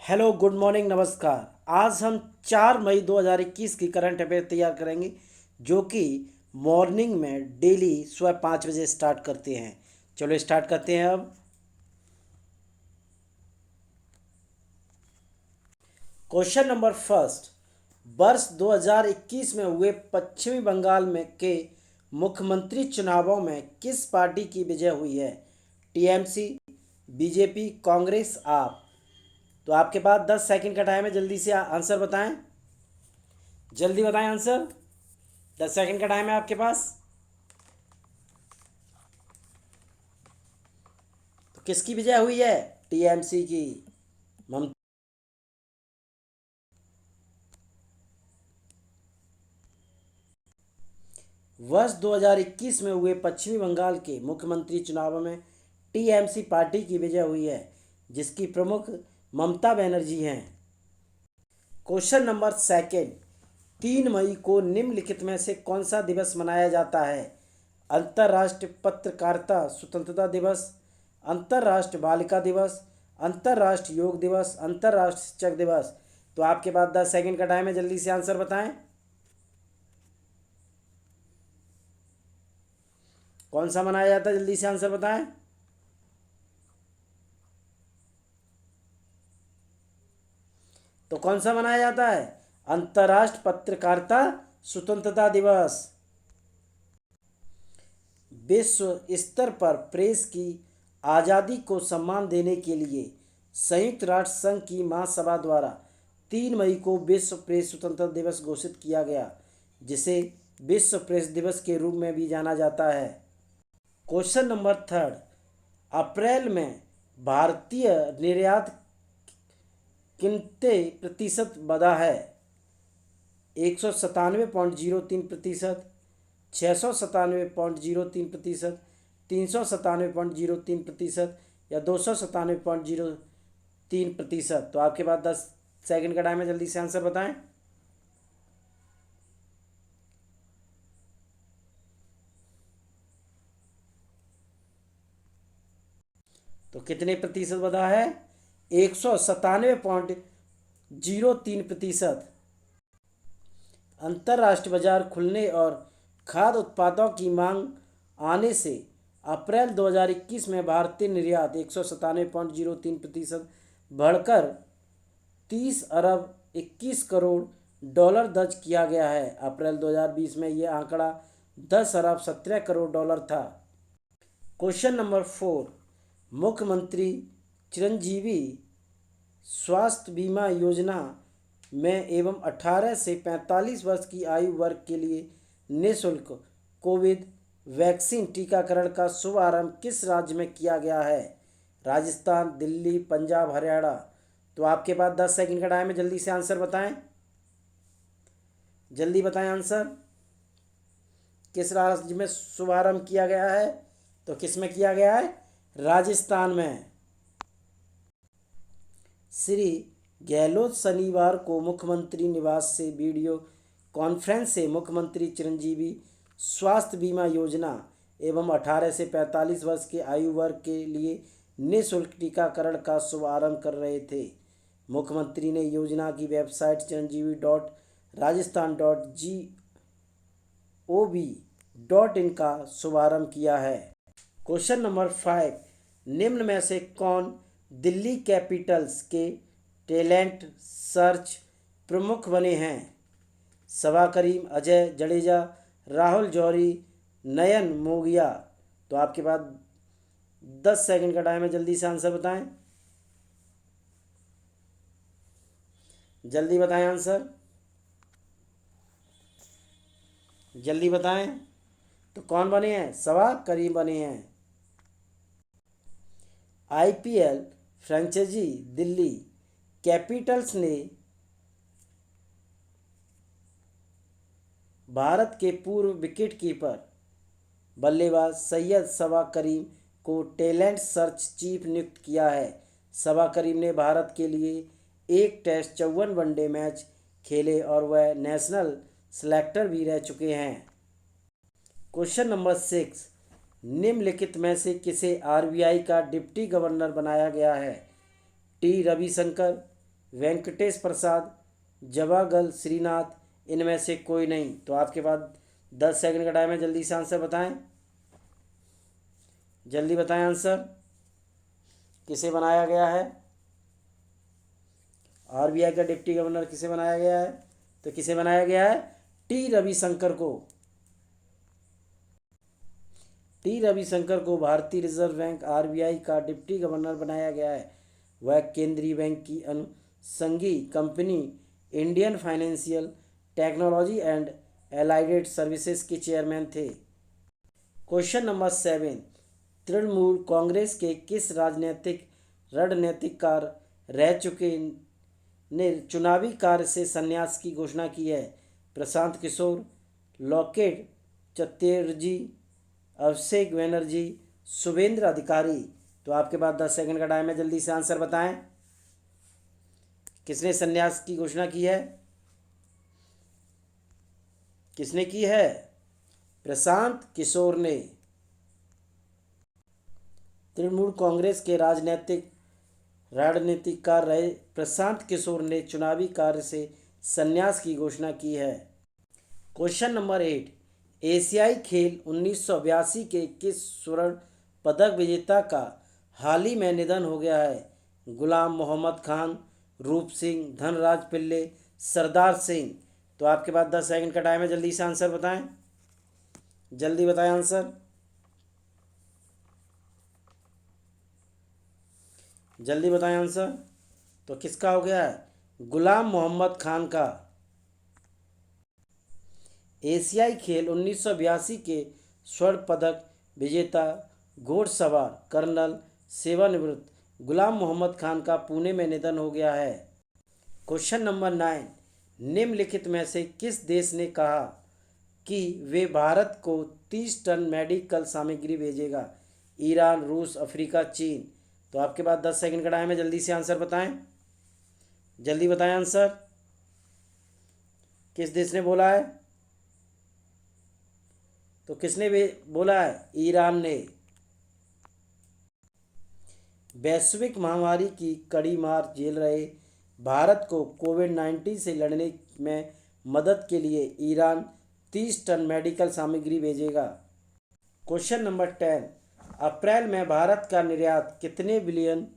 Hello, good morning, नमस्कार। आज हम 4 मई 2021 की करंट अफेयर तैयार करेंगे, जो कि मॉर्निंग में डेली सुबह 5 बजे स्टार्ट करते हैं। चलो स्टार्ट करते हैं अब। Question number first. वर्ष 2021 में हुए पश्चिमी बंगाल में के मुख्यमंत्री चुनावों में किस पार्टी की विजय हुई है? टीएमसी, बीजेपी, कांग्रेस, आप। तो आपके पास 10 सेकंड का टाइम है, जल्दी से आंसर बताएं। जल्दी बताएं आंसर। 10 सेकंड का टाइम है आपके पास। तो किसकी विजय हुई है? टीएमसी की। ममता। वर्ष 2021 में हुए पश्चिमी बंगाल के मुख्यमंत्री चुनावों में टीएमसी पार्टी की विजय हुई है, जिसकी प्रमुख ममता बनर्जी हैं। Question number second. 3 मई को निम्नलिखित में से कौन सा दिवस मनाया जाता है? अंतर्राष्ट्रीय पत्रकारिता स्वतंत्रता दिवस, अंतर्राष्ट्रीय बालिका दिवस, अंतर्राष्ट्रीय योग दिवस, अंतर्राष्ट्रीय शिक्षक दिवस। तो आपके पास 10 सेकंड का टाइम है, जल्दी से आंसर बताएं। कौन सा मनाया जाता है? जल्दी से आंसर बताएं। तो कौन सा मनाया जाता है? अंतर्राष्ट्रीय पत्रकारिता स्वतंत्रता दिवस। विश्व स्तर पर प्रेस की आज़ादी को सम्मान देने के लिए संयुक्त राष्ट्र संघ की महासभा द्वारा 3 मई को विश्व प्रेस स्वतंत्रता दिवस घोषित किया गया, जिसे विश्व प्रेस दिवस के रूप में भी जाना जाता है। Question number third. अप्रैल में भारतीय निर्यात कितने प्रतिशत बढ़ा है? 197.03%, 697.03%, 397.03% या 297.03%। तो आपके पास 10 सेकंड का टाइम है, जल्दी से आंसर बताएं। तो कितने प्रतिशत बढ़ा है? 197.03%। अंतर्राष्ट्रीय बाजार खुलने और खाद्य उत्पादों की मांग आने से अप्रैल 2021 में भारतीय निर्यात 197.03% बढ़कर 30 अरब 21 करोड़ डॉलर दर्ज किया गया है। अप्रैल 2020 में यह आंकड़ा 10 अरब 17 करोड़ डॉलर था। Question number four. मुख्यमंत्री चिरंजीवी स्वास्थ्य बीमा योजना में एवं 18 से 45 वर्ष की आयु वर्ग के लिए निःशुल्क कोविड वैक्सीन टीकाकरण का शुभारंभ किस राज्य में किया गया है? राजस्थान, दिल्ली, पंजाब, हरियाणा। तो आपके पास 10 सेकंड का टाइम है, जल्दी से आंसर बताएं। जल्दी बताएं आंसर। किस राज्य में शुभारंभ किया गया है? तो किस में किया गया है? राजस्थान में। श्री गहलोत शनिवार को मुख्यमंत्री निवास से वीडियो कॉन्फ्रेंस से मुख्यमंत्री चिरंजीवी स्वास्थ्य बीमा योजना एवं 18 से 45 वर्ष के आयु वर्ग के लिए निःशुल्क टीकाकरण का शुभारंभ कर रहे थे। मुख्यमंत्री ने योजना की वेबसाइट chiranjeevi.rajasthan.gov.in का शुभारंभ किया है। Question number 5। निम्न में से कौन दिल्ली कैपिटल्स के टैलेंट सर्च प्रमुख बने हैं? सबा करीम, अजय जडेजा, राहुल जौहरी, नयन मोगिया। तो आपके पास 10 सेकंड का टाइम है, जल्दी से आंसर बताएं। जल्दी बताएं आंसर। जल्दी बताएं। तो कौन बने हैं? सबा करीम बने हैं। आईपीएल फ्रेंचाइजी दिल्ली कैपिटल्स ने भारत के पूर्व विकेटकीपर बल्लेबाज सैयद सबा करीम को टैलेंट सर्च चीफ नियुक्त किया है। सबा करीम ने भारत के लिए एक टेस्ट 54 वनडे मैच खेले और वह नेशनल सेलेक्टर भी रह चुके हैं। Question number 6। निम्नलिखित में से किसे आरबीआई का डिप्टी गवर्नर बनाया गया है? टी रविशंकर, वेंकटेश प्रसाद, जवागल श्रीनाथ, इनमें से कोई नहीं। तो आपके पास 10 सेकंड का टाइम है, जल्दी से आंसर बताएं, जल्दी बताएं आंसर। किसे बनाया गया है? आरबीआई का डिप्टी गवर्नर किसे बनाया गया है? तो किसे बनाया गया है? टी रविशंकर को। टी रविशंकर को भारतीय रिजर्व बैंक आरबीआई का डिप्टी गवर्नर बनाया गया है। वह केंद्रीय बैंक की अनुषंगी company Indian financial technology and allied services के चेयरमैन थे। क्वेश्चन नंबर 7, तृणमूल कांग्रेस के किस राजनीतिक रणनीतिकार रह चुके ने चुनावी कार्य से संन्यास की घोषणा की है? प्रशांत किशोर, लॉकेट चटर्जी, अभिषेक बनर्जी, शुभेंद्र अधिकारी। तो आपके पास 10 सेकंड का टाइम है, जल्दी से आंसर बताएं। किसने संन्यास की घोषणा की है? किसने की है? प्रशांत किशोर ने। तृणमूल कांग्रेस के रणनीतिकार रहे प्रशांत किशोर ने चुनावी कार्य से संन्यास की घोषणा की है। क्वेश्चन नंबर 8, एशियाई खेल 1982 के किस स्वर्ण पदक विजेता का हाल ही में निधन हो गया है? गुलाम मोहम्मद खान, रूप सिंह, धनराज पिल्ले, सरदार सिंह। तो आपके पास 10 सेकंड का टाइम है, जल्दी से आंसर बताएं, जल्दी बताएं आंसर, जल्दी बताएं आंसर। तो किसका हो गया है? गुलाम मोहम्मद खान का। एशियाई खेल 1982 के स्वर्ण पदक विजेता घोड़सवार कर्नल सेवानिवृत्त गुलाम मोहम्मद खान का पुणे में निधन हो गया है। क्वेश्चन नंबर 9, निम्नलिखित में से किस देश ने कहा कि वे भारत को 30 टन मेडिकल सामग्री भेजेगा? ईरान, रूस, अफ्रीका, चीन। तो आपके पास 10 सेकंड का टाइम है, जल्दी से आंसर बताएं, जल्दी बताएं आंसर। किस देश ने बोला है? तो किसने बोला है? ईरान ने। वैश्विक महामारी की कड़ी मार झेल रहे भारत को कोविड-19 से लड़ने में मदद के लिए ईरान 30 टन मेडिकल सामग्री भेजेगा। क्वेश्चन नंबर 10, अप्रैल में भारत का निर्यात कितने बिलियन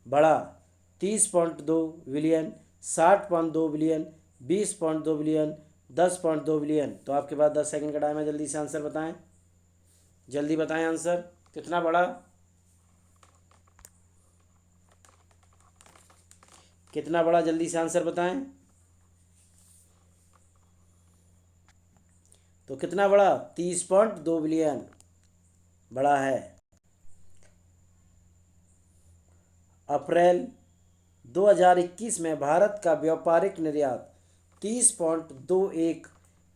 बढ़ा? 30.2 बिलियन, 60.2 बिलियन, 20.2 बिलियन, 10.2 बिलियन। तो आपके पास 10 सेकंड का टाइम है, जल्दी से आंसर बताएं, जल्दी बताएं आंसर। कितना बढ़ा? कितना बढ़ा? जल्दी से आंसर बताएं। तो कितना बढ़ा? 30.2 बिलियन बढ़ा है। अप्रैल 2021 में भारत का व्यापारिक निर्यात 30.21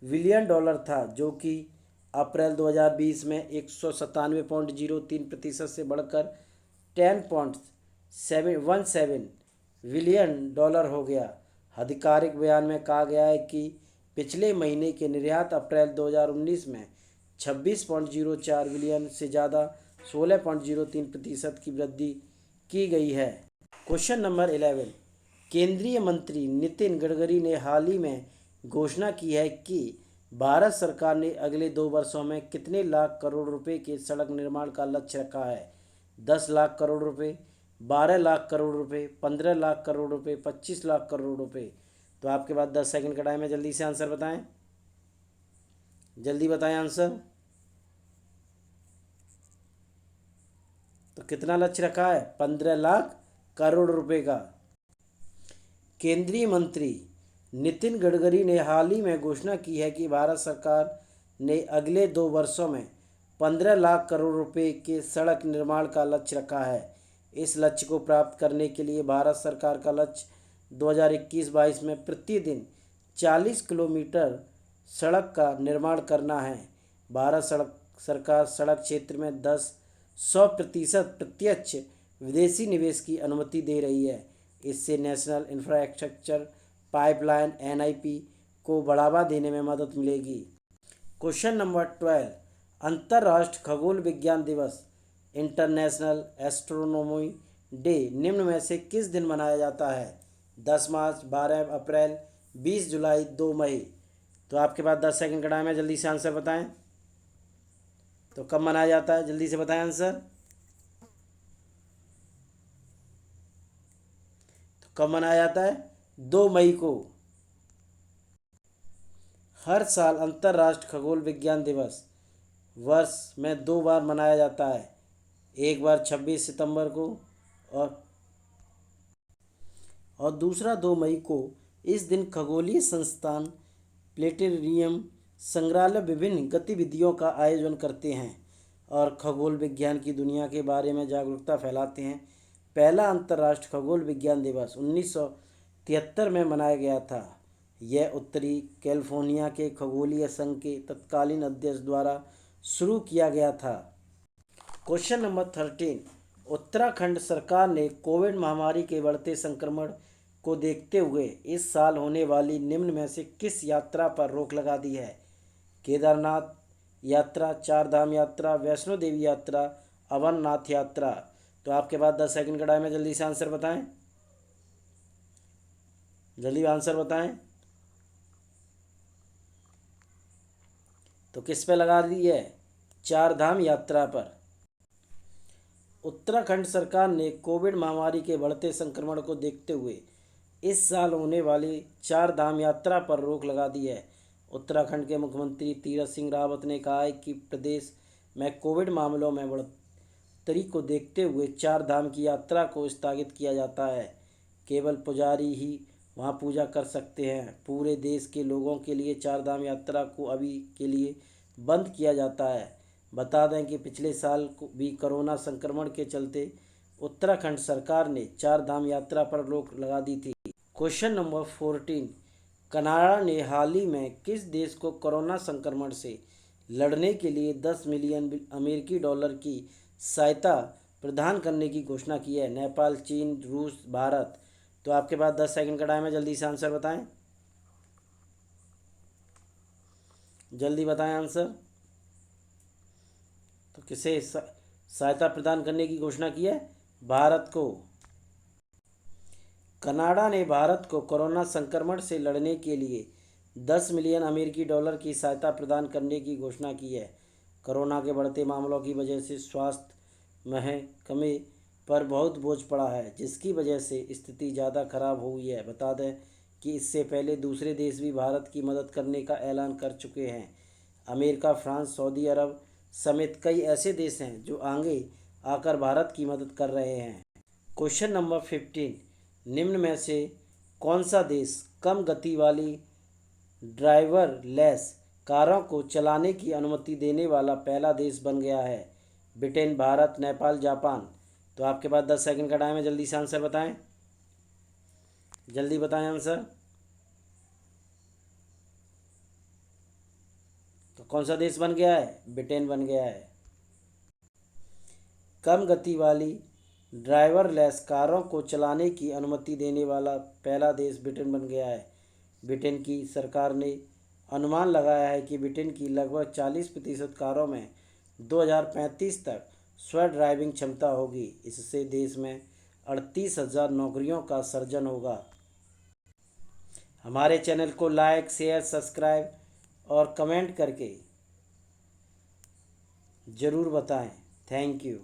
बिलियन डॉलर था, जो कि अप्रैल 2020 में 197.03% से बढ़कर 10.717 बिलियन डॉलर हो गया। आधिकारिक बयान में कहा गया है कि पिछले महीने के निर्यात अप्रैल 2019 में 26.04 बिलियन से ज़्यादा 16.03% की वृद्धि की गई है। क्वेश्चन नंबर 11, केंद्रीय मंत्री नितिन गडकरी ने हाल ही में घोषणा की है कि भारत सरकार ने अगले 2 वर्षों में कितने लाख करोड़ रुपए के सड़क निर्माण का लक्ष्य रखा है? 10 लाख करोड़ रुपए, 12 लाख करोड़ रुपए, 15 लाख करोड़ रुपए, 25 लाख करोड़ रुपए। तो आपके पास 10 सेकंड का टाइम है, जल्दी से आंसर बताएं, जल्दी बताएं आंसर। तो कितना लक्ष्य रखा है? 15 लाख करोड़ रुपए का। केंद्रीय मंत्री नितिन गडकरी ने हाल ही में घोषणा की है कि भारत सरकार ने अगले 2 वर्षों में 15 लाख करोड़ रुपए के सड़क निर्माण का लक्ष्य रखा है। इस लक्ष्य को प्राप्त करने के लिए भारत सरकार का लक्ष्य 2021-22 में प्रतिदिन 40 किलोमीटर सड़क का निर्माण करना है। भारत सरकार सड़क क्षेत्र में 100% प्रत्यक्ष विदेशी निवेश की अनुमति दे रही है। इससे नेशनल इंफ्रास्ट्रक्चर पाइपलाइन (NIP) को बढ़ावा देने में मदद मिलेगी। क्वेश्चन नंबर 12, अंतर्राष्ट्रीय खगोल विज्ञान दिवस इंटरनेशनल एस्ट्रोनॉमी डे निम्न में से किस दिन मनाया जाता है? 10 मार्च, 12 अप्रैल, 20 जुलाई, 2 मई। तो आपके पास 10 सेकंड का टाइम है, जल्दी से आंसर बताएं। तो कब मनाया जाता है, जल्दी से बताएं आंसर। तो कब मनाया जाता है? 2 मई को। हर साल अंतर्राष्ट्रीय खगोल विज्ञान दिवस वर्ष में 2 बार मनाया जाता है। एक बार 26 सितंबर को और दूसरा 2 मई को। इस दिन खगोलीय संस्थान, प्लेनेटेरियम, संग्रहालय विभिन्न गतिविधियों का आयोजन करते हैं और खगोल विज्ञान की दुनिया के बारे में जागरूकता फैलाते हैं। पहला अंतर्राष्ट्रीय खगोल विज्ञान दिवस 1973 में मनाया गया था। यह उत्तरी कैलिफोर्निया के खगोलीय संघ के तत्कालीन अध्यक्ष द्वारा शुरू किया गया था। Question number 13। उत्तराखंड सरकार ने कोविड महामारी के बढ़ते संक्रमण को देखते हुए इस साल होने वाली निम्न में से किस यात्रा पर रोक लगा दी है? केदारनाथ यात्रा, चार धाम यात्रा, वैष्णो देवी यात्रा, अमरनाथ यात्रा। तो आपके पास 10 सेकंड का टाइम है, जल्दी से आंसर बताएं। जल्दी आंसर बताएं। तो किस पे लगा दी है? चार धाम यात्रा पर। उत्तराखंड सरकार ने कोविड महामारी के बढ़ते संक्रमण को देखते हुए इस साल होने वाली चार धाम यात्रा पर रोक लगा दी है। उत्तराखंड के मुख्यमंत्री तीरथ सिंह रावत ने कहा है कि प्रदेश में कोविड मामलों में बढ़ोतरी को देखते हुए चार धाम की यात्रा को स्थगित किया जाता है। केवल पुजारी ही वहां पूजा कर सकते हैं। पूरे देश के लोगों के लिए चार धाम यात्रा को अभी के लिए बंद किया जाता है। बता दें कि पिछले साल भी कोरोना संक्रमण के चलते उत्तराखंड सरकार ने चार धाम यात्रा पर रोक लगा दी थी। Question number 14। कनाडा ने हाल ही में किस देश को कोरोना संक्रमण से लड़ने के लिए 10 मिलियन अमेरिकी डॉलर की सहायता प्रदान करने की घोषणा की है? नेपाल, चीन, रूस, भारत। तो आपके पास 10 सेकंड का टाइम है, जल्दी से आंसर बताएं। जल्दी बताएं आंसर। तो किसे सहायता प्रदान करने की घोषणा की है? भारत को। कनाडा ने भारत को कोरोना संक्रमण से लड़ने के लिए 10 मिलियन अमेरिकी डॉलर की सहायता प्रदान करने की घोषणा की है। कोरोना के बढ़ते मामलों की वजह से स्वास्थ्य महकमे पर बहुत बोझ पड़ा है, जिसकी वजह से स्थिति ज़्यादा खराब हुई है। बता दें कि इससे पहले दूसरे देश भी भारत की मदद करने का ऐलान कर चुके हैं। अमेरिका, फ्रांस, सऊदी अरब समेत कई ऐसे देश हैं जो आगे आकर भारत की मदद कर रहे हैं। Question number 15। निम्न में से कौन सा देश कम गति वाली ड्राइवरलेस कारों को चलाने की अनुमति देने वाला पहला देश बन गया है? Britain, Bharat, Nepal, Japan. तो आपके पास 10 सेकंड का टाइम है, जल्दी से आंसर बताएं। जल्दी बताएं आंसर। तो कौन सा देश बन गया है? ब्रिटेन बन गया है। कम गति वाली ड्राइवरलेस कारों को चलाने की अनुमति देने वाला पहला देश ब्रिटेन बन गया है। ब्रिटेन की सरकार ने अनुमान लगाया है कि ब्रिटेन की लगभग 40% कारों में 2035 तक स्व ड्राइविंग क्षमता होगी। इससे देश में 38,000 नौकरियों का सृजन होगा। हमारे चैनल को लाइक, शेयर, सब्सक्राइब और कमेंट करके ज़रूर बताएं। Thank you.